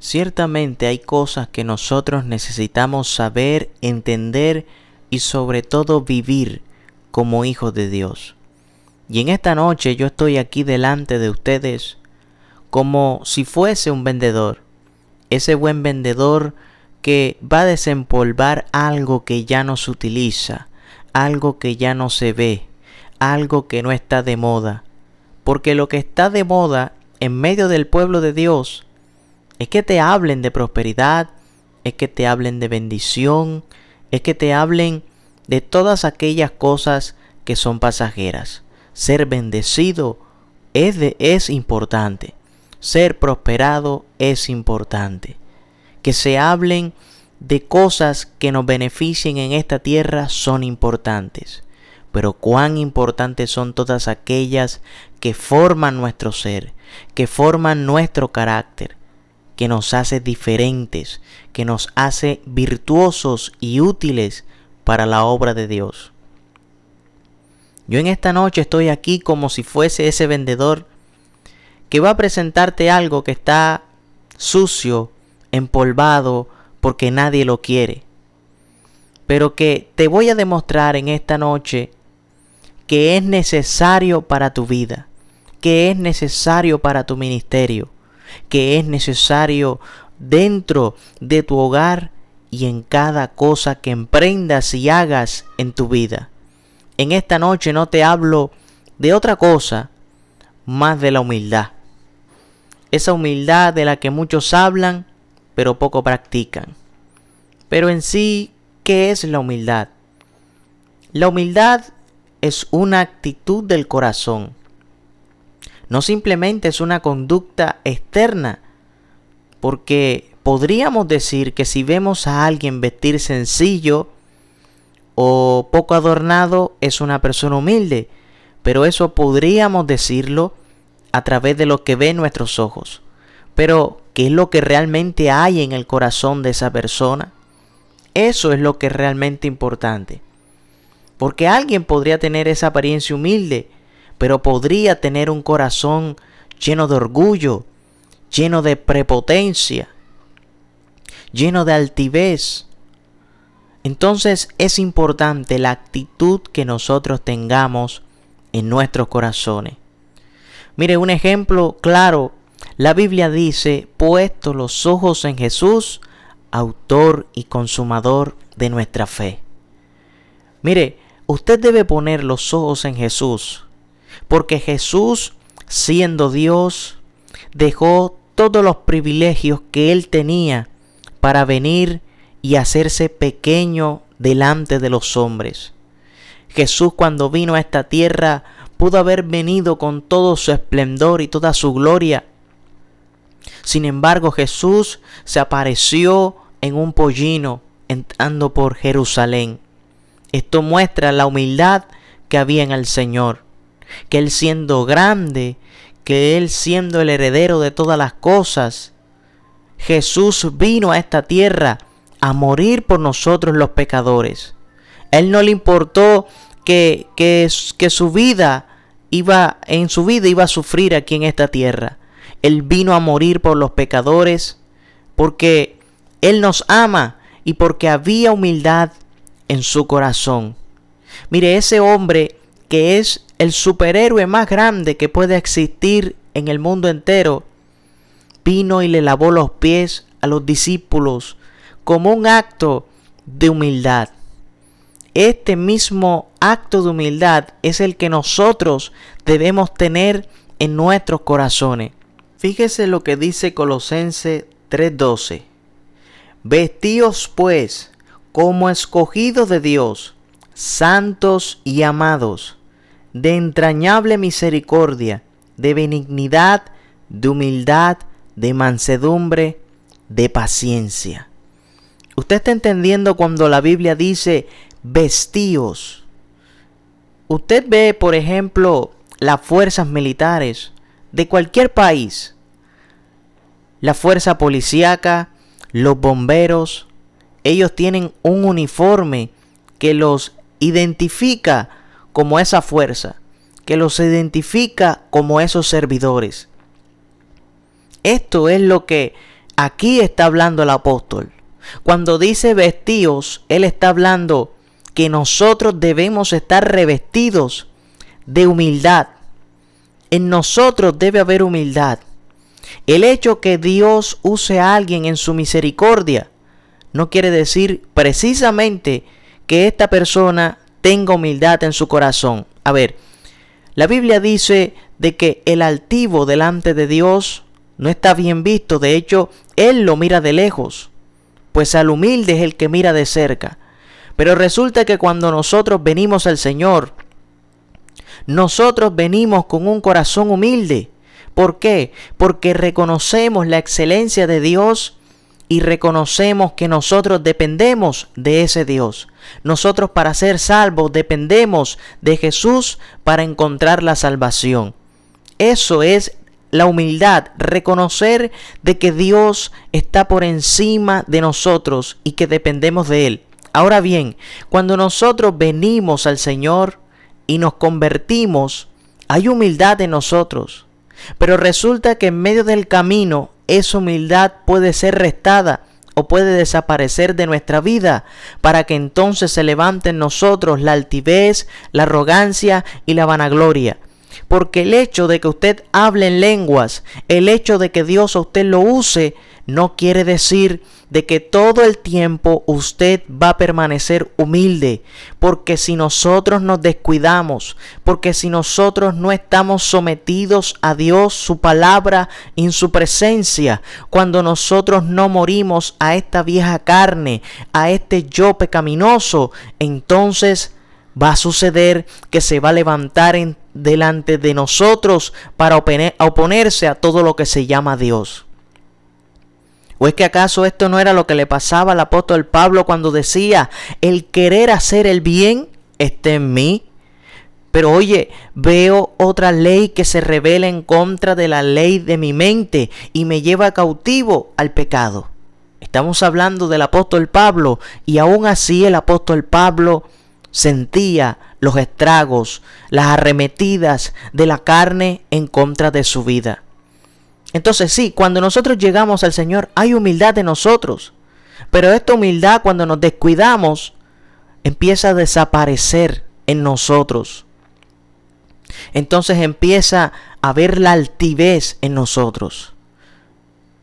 Ciertamente hay cosas que nosotros necesitamos saber, entender y sobre todo vivir como hijos de Dios. Y en esta noche yo estoy aquí delante de ustedes como si fuese un vendedor. Ese buen vendedor que va a desempolvar algo que ya no se utiliza, algo que ya no se ve, algo que no está de moda. Porque lo que está de moda en medio del pueblo de Dios es que te hablen de prosperidad, es que te hablen de bendición, es que te hablen de todas aquellas cosas que son pasajeras. Ser bendecido es importante. Ser prosperado es importante. Que se hablen de cosas que nos beneficien en esta tierra son importantes. Pero cuán importantes son todas aquellas que forman nuestro ser, que forman nuestro carácter, que nos hace diferentes, que nos hace virtuosos y útiles para la obra de Dios. Yo en esta noche estoy aquí como si fuese ese vendedor que va a presentarte algo que está sucio, empolvado, porque nadie lo quiere. Pero que te voy a demostrar en esta noche que es necesario para tu vida, que es necesario para tu ministerio, que es necesario dentro de tu hogar y en cada cosa que emprendas y hagas en tu vida. En esta noche no te hablo de otra cosa más de la humildad. Esa humildad de la que muchos hablan, pero poco practican. Pero en sí, ¿qué es la humildad? La humildad es una actitud del corazón. No simplemente es una conducta externa, porque podríamos decir que si vemos a alguien vestir sencillo o poco adornado, es una persona humilde, pero eso podríamos decirlo a través de lo que ven nuestros ojos. Pero, ¿qué es lo que realmente hay en el corazón de esa persona? Eso es lo que es realmente importante. Porque alguien podría tener esa apariencia humilde, pero podría tener un corazón lleno de orgullo, lleno de prepotencia, lleno de altivez. Entonces es importante la actitud que nosotros tengamos en nuestros corazones. Mire, un ejemplo claro, la Biblia dice, puesto los ojos en Jesús, autor y consumador de nuestra fe. Mire, usted debe poner los ojos en Jesús, porque Jesús, siendo Dios, dejó todos los privilegios que Él tenía para venir y hacerse pequeño delante de los hombres. Jesús, cuando vino a esta tierra, pudo haber venido con todo su esplendor y toda su gloria. Sin embargo, Jesús se apareció en un pollino entrando por Jerusalén. Esto muestra la humildad que había en el Señor, que Él siendo grande, que Él siendo el heredero de todas las cosas, Jesús vino a esta tierra a morir por nosotros los pecadores. Él no le importó que su vida iba a sufrir aquí en esta tierra. Él vino a morir por los pecadores porque Él nos ama y porque había humildad en su corazón. Mire, ese hombre que es el superhéroe más grande que puede existir en el mundo entero, vino y le lavó los pies a los discípulos como un acto de humildad. Este mismo acto de humildad es el que nosotros debemos tener en nuestros corazones. Fíjese lo que dice Colosenses 3:12. Vestíos pues como escogidos de Dios, santos y amados, de entrañable misericordia, de benignidad, de humildad, de mansedumbre, de paciencia. ¿Usted está entendiendo cuando la Biblia dice vestíos? Usted ve, por ejemplo, las fuerzas militares de cualquier país, la fuerza policíaca, los bomberos, ellos tienen un uniforme que los identifica como esa fuerza, que los identifica como esos servidores. Esto es lo que Aquí está hablando el apóstol. Cuando dice vestíos, él está hablando que nosotros debemos estar revestidos de humildad. En nosotros debe haber humildad. El hecho que Dios use a alguien en su misericordia no quiere decir precisamente que esta persona tenga humildad en su corazón. A ver, la Biblia dice de que el altivo delante de Dios no está bien visto. De hecho, Él lo mira de lejos, pues al humilde es el que mira de cerca. Pero resulta que cuando nosotros venimos al Señor, nosotros venimos con un corazón humilde. ¿Por qué? Porque reconocemos la excelencia de Dios y reconocemos que nosotros dependemos de ese Dios. Nosotros, para ser salvos, dependemos de Jesús para encontrar la salvación. Eso es la humildad, reconocer de que Dios está por encima de nosotros y que dependemos de Él. Ahora bien, cuando nosotros venimos al Señor y nos convertimos, hay humildad en nosotros. Pero resulta que en medio del camino esa humildad puede ser restada o puede desaparecer de nuestra vida, para que entonces se levante en nosotros la altivez, la arrogancia y la vanagloria. Porque el hecho de que usted hable en lenguas, el hecho de que Dios a usted lo use, no quiere decir de que todo el tiempo usted va a permanecer humilde. Porque si nosotros nos descuidamos, porque si nosotros no estamos sometidos a Dios, su palabra y en su presencia, cuando nosotros no morimos a esta vieja carne, a este yo pecaminoso, entonces va a suceder que se va a levantar delante de nosotros para oponerse a todo lo que se llama Dios. ¿O es que acaso esto no era lo que le pasaba al apóstol Pablo cuando decía: el querer hacer el bien está en mí? Pero oye, veo otra ley que se rebela en contra de la ley de mi mente y me lleva cautivo al pecado. Estamos hablando del apóstol Pablo, y aún así el apóstol Pablo sentía los estragos, las arremetidas de la carne en contra de su vida. Entonces sí, cuando nosotros llegamos al Señor hay humildad en nosotros, pero esta humildad, cuando nos descuidamos, empieza a desaparecer en nosotros. Entonces empieza a haber la altivez en nosotros.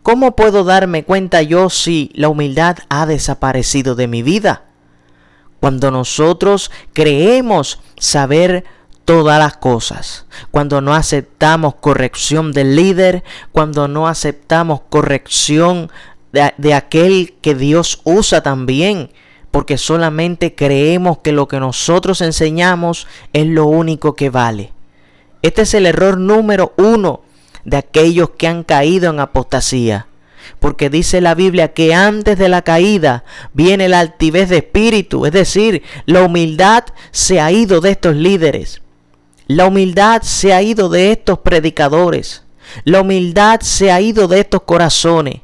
¿Cómo puedo darme cuenta yo si la humildad ha desaparecido de mi vida? Cuando nosotros creemos saber todas las cosas, cuando no aceptamos corrección del líder, cuando no aceptamos corrección de aquel que Dios usa también, porque solamente creemos que lo que nosotros enseñamos es lo único que vale. Este es el error número 1 de aquellos que han caído en apostasía. Porque dice la Biblia que antes de la caída viene la altivez de espíritu, es decir, la humildad se ha ido de estos líderes. La humildad se ha ido de estos predicadores. La humildad se ha ido de estos corazones.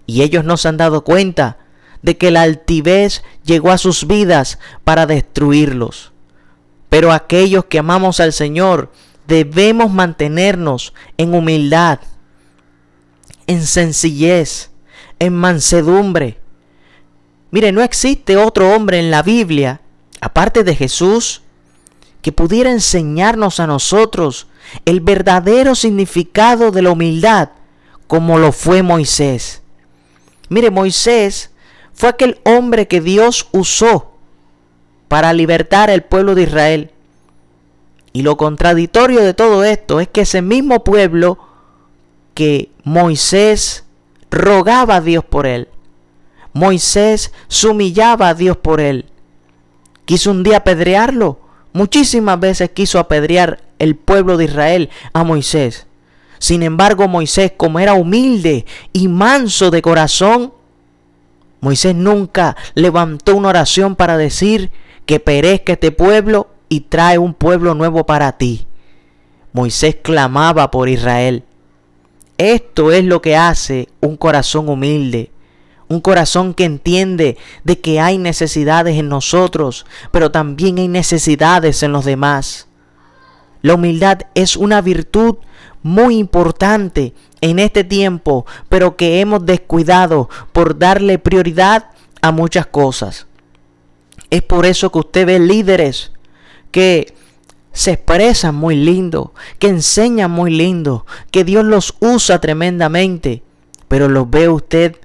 Y ellos no se han dado cuenta de que la altivez llegó a sus vidas para destruirlos. Pero aquellos que amamos al Señor debemos mantenernos en humildad, en sencillez, en mansedumbre. Mire, no existe otro hombre en la Biblia, aparte de Jesús, que pudiera enseñarnos a nosotros el verdadero significado de la humildad como lo fue Moisés. Mire, Moisés fue aquel hombre que Dios usó para libertar al pueblo de Israel. Y lo contradictorio de todo esto es que ese mismo pueblo que Moisés rogaba a Dios por él, Moisés se humillaba a Dios por él, quiso un día apedrearlo. Muchísimas veces quiso apedrear el pueblo de Israel a Moisés. Sin embargo, Moisés, como era humilde y manso de corazón, Moisés nunca levantó una oración para decir que perezca este pueblo y trae un pueblo nuevo para ti. Moisés clamaba por Israel. Esto es lo que hace un corazón humilde. Un corazón que entiende de que hay necesidades en nosotros, pero también hay necesidades en los demás. La humildad es una virtud muy importante en este tiempo, pero que hemos descuidado por darle prioridad a muchas cosas. Es por eso que usted ve líderes que se expresan muy lindo, que enseñan muy lindo, que Dios los usa tremendamente, pero los ve usted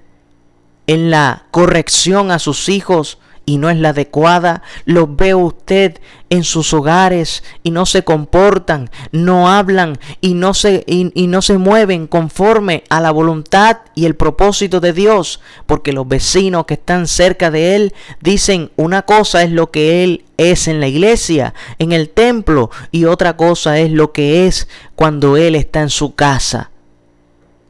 en la corrección a sus hijos y no es la adecuada. Los ve usted en sus hogares y no se comportan, no hablan y no se mueven conforme a la voluntad y el propósito de Dios, porque los vecinos que están cerca de él dicen una cosa es lo que él es en la iglesia, en el templo, y otra cosa es lo que es cuando él está en su casa.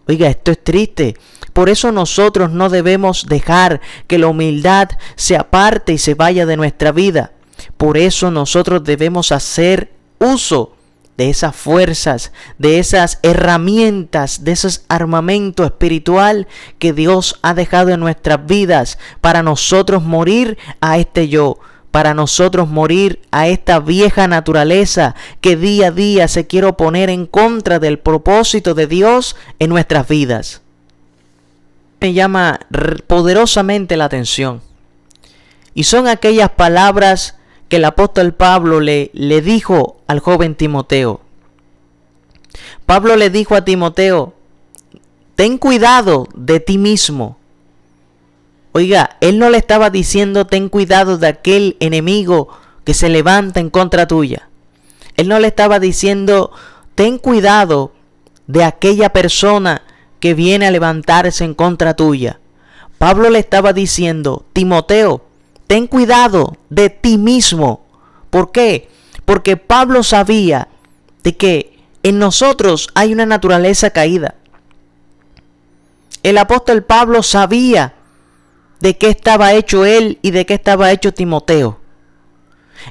Oiga, esto es triste. Por eso nosotros no debemos dejar que la humildad se aparte y se vaya de nuestra vida. Por eso nosotros debemos hacer uso de esas fuerzas, de esas herramientas, de ese armamento espiritual que Dios ha dejado en nuestras vidas para nosotros morir a este yo, para nosotros morir a esta vieja naturaleza que día a día se quiere oponer en contra del propósito de Dios en nuestras vidas. Me llama poderosamente la atención y son aquellas palabras que el apóstol Pablo le dijo al joven Timoteo. Pablo le dijo a Timoteo: ten cuidado de ti mismo. Oiga, él no le estaba diciendo ten cuidado de aquel enemigo que se levanta en contra tuya. Él no le estaba diciendo ten cuidado de aquella persona que viene a levantarse en contra tuya. Pablo le estaba diciendo: Timoteo, ten cuidado de ti mismo. ¿Por qué? Porque Pablo sabía de que en nosotros hay una naturaleza caída. El apóstol Pablo sabía de qué estaba hecho él y de qué estaba hecho Timoteo.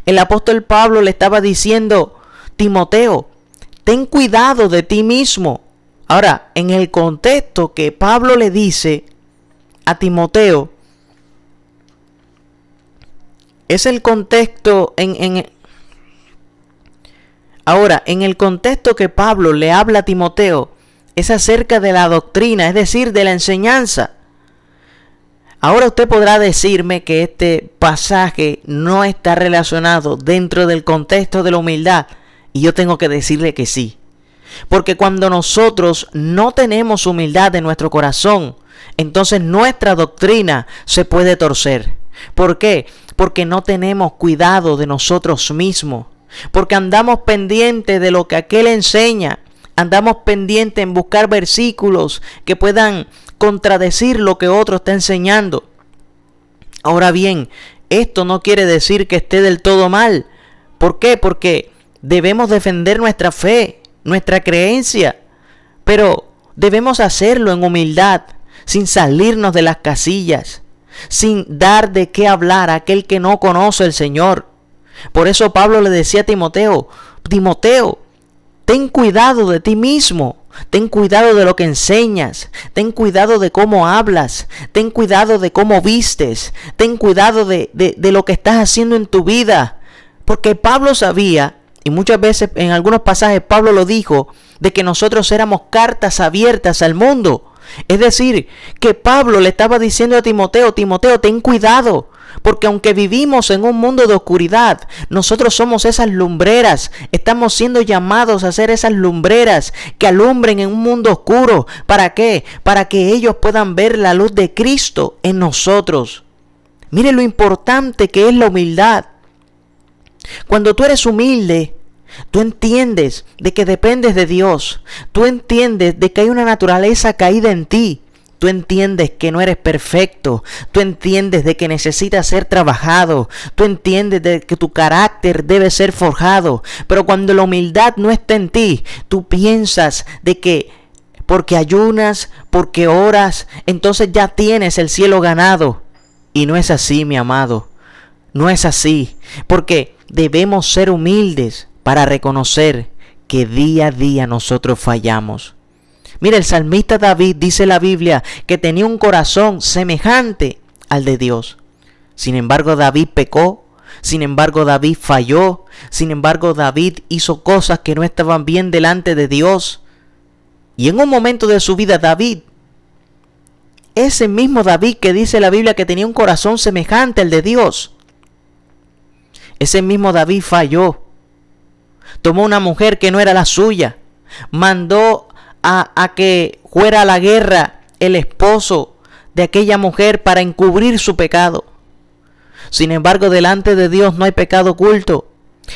El apóstol Pablo le estaba diciendo: Timoteo, ten cuidado de ti mismo. Ahora, en el contexto que Pablo le dice a Timoteo, es el contexto Ahora, en el contexto que Pablo le habla a Timoteo, es acerca de la doctrina, es decir, de la enseñanza. Ahora usted podrá decirme que este pasaje no está relacionado dentro del contexto de la humildad, y yo tengo que decirle que sí. Porque cuando nosotros no tenemos humildad en nuestro corazón, entonces nuestra doctrina se puede torcer. ¿Por qué? Porque no tenemos cuidado de nosotros mismos. Porque andamos pendientes de lo que aquel enseña. Andamos pendientes en buscar versículos que puedan contradecir lo que otro está enseñando. Ahora bien, esto no quiere decir que esté del todo mal. ¿Por qué? Porque debemos defender nuestra fe, nuestra creencia, pero debemos hacerlo en humildad, sin salirnos de las casillas, sin dar de qué hablar a aquel que no conoce al Señor. Por eso Pablo le decía a Timoteo: Timoteo, ten cuidado de ti mismo, ten cuidado de lo que enseñas, ten cuidado de cómo hablas, ten cuidado de cómo vistes, ten cuidado de lo que estás haciendo en tu vida. Porque Pablo sabía, y muchas veces en algunos pasajes Pablo lo dijo, de que nosotros éramos cartas abiertas al mundo. Es decir, que Pablo le estaba diciendo a Timoteo: Timoteo, ten cuidado, porque aunque vivimos en un mundo de oscuridad, nosotros somos esas lumbreras. Estamos siendo llamados a ser esas lumbreras que alumbren en un mundo oscuro. ¿Para qué? Para que ellos puedan ver la luz de Cristo en nosotros. Mire lo importante que es la humildad. Cuando tú eres humilde, tú entiendes de que dependes de Dios. Tú entiendes de que hay una naturaleza caída en ti. Tú entiendes que no eres perfecto. Tú entiendes de que necesitas ser trabajado. Tú entiendes de que tu carácter debe ser forjado. Pero cuando la humildad no está en ti, tú piensas de que porque ayunas, porque oras, entonces ya tienes el cielo ganado. Y no es así, mi amado. No es así. Porque debemos ser humildes para reconocer que día a día nosotros fallamos. Mira, el salmista David dice la Biblia que tenía un corazón semejante al de Dios. Sin embargo, David pecó. Sin embargo, David falló. Sin embargo, David hizo cosas que no estaban bien delante de Dios. Y en un momento de su vida, David, ese mismo David que dice la Biblia que tenía un corazón semejante al de Dios, ese mismo David falló. Tomó una mujer que no era la suya, mandó a que fuera a la guerra el esposo de aquella mujer para encubrir su pecado. Sin embargo, delante de Dios no hay pecado oculto.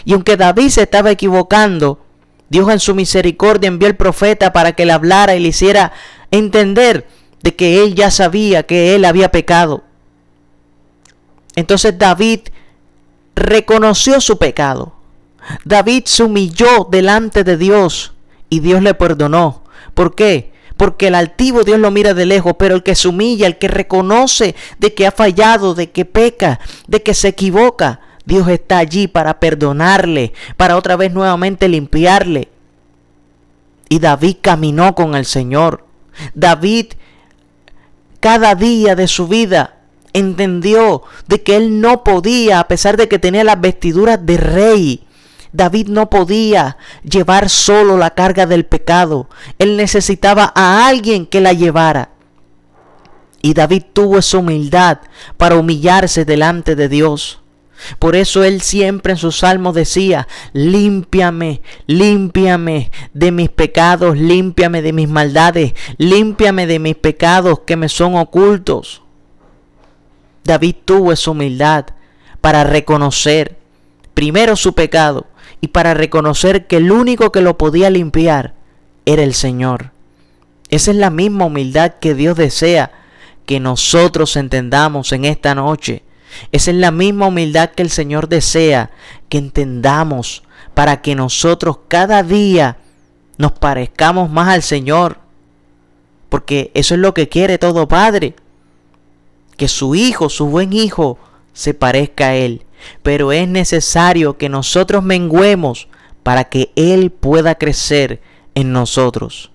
Y aunque David se estaba equivocando, Dios en su misericordia envió al profeta para que le hablara y le hiciera entender de que él ya sabía que él había pecado. Entonces David reconoció su pecado. David se humilló delante de Dios y Dios le perdonó. ¿Por qué? Porque el altivo Dios lo mira de lejos, pero el que se humilla, el que reconoce de que ha fallado, de que peca, de que se equivoca, Dios está allí para perdonarle, para otra vez nuevamente limpiarle. Y David caminó con el Señor. David, cada día de su vida, entendió de que él no podía, a pesar de que tenía las vestiduras de rey, David no podía llevar solo la carga del pecado. Él necesitaba a alguien que la llevara. Y David tuvo esa humildad para humillarse delante de Dios. Por eso él siempre en sus salmos decía: límpiame, límpiame de mis pecados, límpiame de mis maldades, límpiame de mis pecados que me son ocultos. David tuvo esa humildad para reconocer primero su pecado y para reconocer que el único que lo podía limpiar era el Señor. Esa es la misma humildad que Dios desea que nosotros entendamos en esta noche. Esa es la misma humildad que el Señor desea que entendamos para que nosotros cada día nos parezcamos más al Señor. Porque eso es lo que quiere todo padre, que su hijo, su buen hijo, se parezca a Él. Pero es necesario que nosotros menguemos para que Él pueda crecer en nosotros.